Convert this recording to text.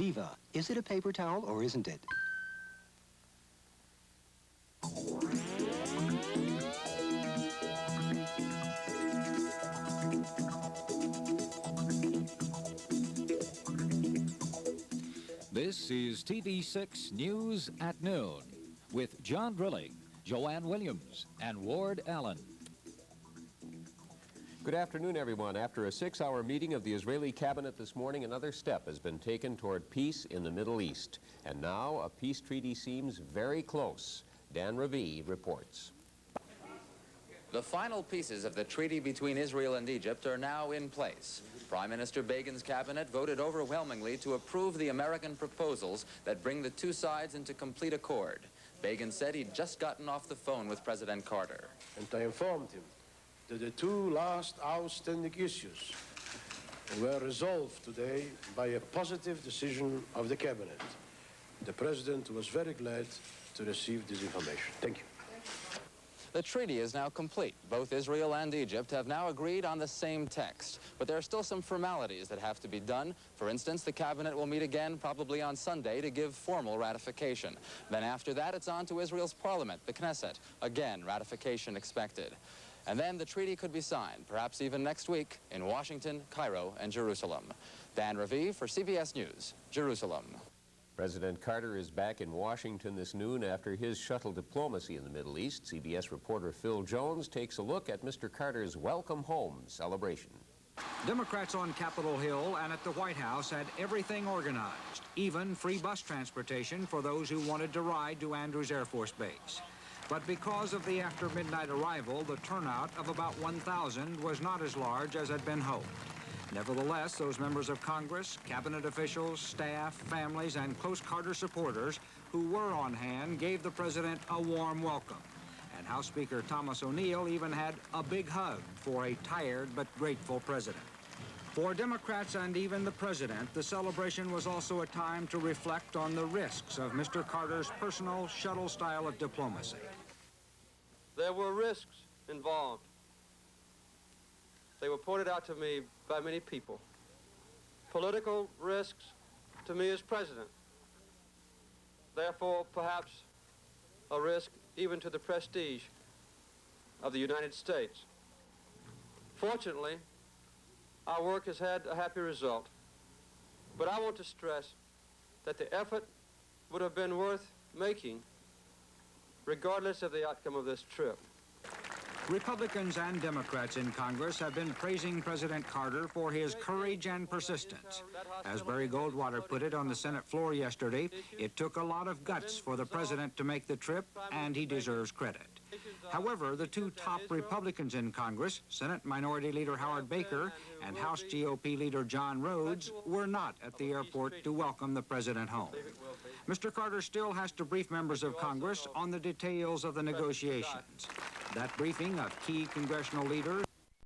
Viva, is it a paper towel or isn't it? This is TV6 News at Noon with John Drilling, Joanne Williams, and Ward Allen. Good afternoon, everyone. After a 6-hour meeting of the Israeli cabinet this morning, another step has been taken toward peace in the Middle East. And now a peace treaty seems very close. Dan Ravi reports. The final pieces of the treaty between Israel and Egypt are now in place. Prime Minister Begin's cabinet voted overwhelmingly to approve the American proposals that bring the two sides into complete accord. Begin said he'd just gotten off the phone with President Carter. And I informed him that the two last outstanding issues were resolved today by a positive decision of the cabinet. The President was very glad to receive this information. Thank you. The treaty is now complete. Both Israel and Egypt have now agreed on the same text. But there are still some formalities that have to be done. For instance, the cabinet will meet again probably on Sunday to give formal ratification. Then after that, it's on to Israel's parliament, the Knesset. Again, ratification expected. And then the treaty could be signed, perhaps even next week, in Washington, Cairo, and Jerusalem. Dan Ravi for CBS News, Jerusalem. President Carter is back in Washington this noon after his shuttle diplomacy in the Middle East. CBS reporter Phil Jones takes a look at Mr. Carter's welcome home celebration. Democrats on Capitol Hill and at the White House had everything organized, even free bus transportation for those who wanted to ride to Andrews Air Force Base. But because of the after-midnight arrival, the turnout of about 1,000 was not as large as had been hoped. Nevertheless, those members of Congress, cabinet officials, staff, families, and close Carter supporters who were on hand gave the president a warm welcome. And House Speaker Thomas O'Neill even had a big hug for a tired but grateful president. For Democrats and even the president, the celebration was also a time to reflect on the risks of Mr. Carter's personal shuttle style of diplomacy. There were risks involved. They were pointed out to me by many people. Political risks to me as president. Therefore, perhaps a risk even to the prestige of the United States. Fortunately, our work has had a happy result. But I want to stress that the effort would have been worth making regardless of the outcome of this trip. Republicans and Democrats in Congress have been praising President Carter for his courage and persistence. As Barry Goldwater put it on the Senate floor yesterday, it took a lot of guts for the president to make the trip, and he deserves credit. However, the two top Republicans in Congress, Senate Minority Leader Howard Baker and House GOP Leader John Rhodes, were not at the airport to welcome the president home. Mr. Carter still has to brief members of Congress on the details of the negotiations. That briefing of key congressional leaders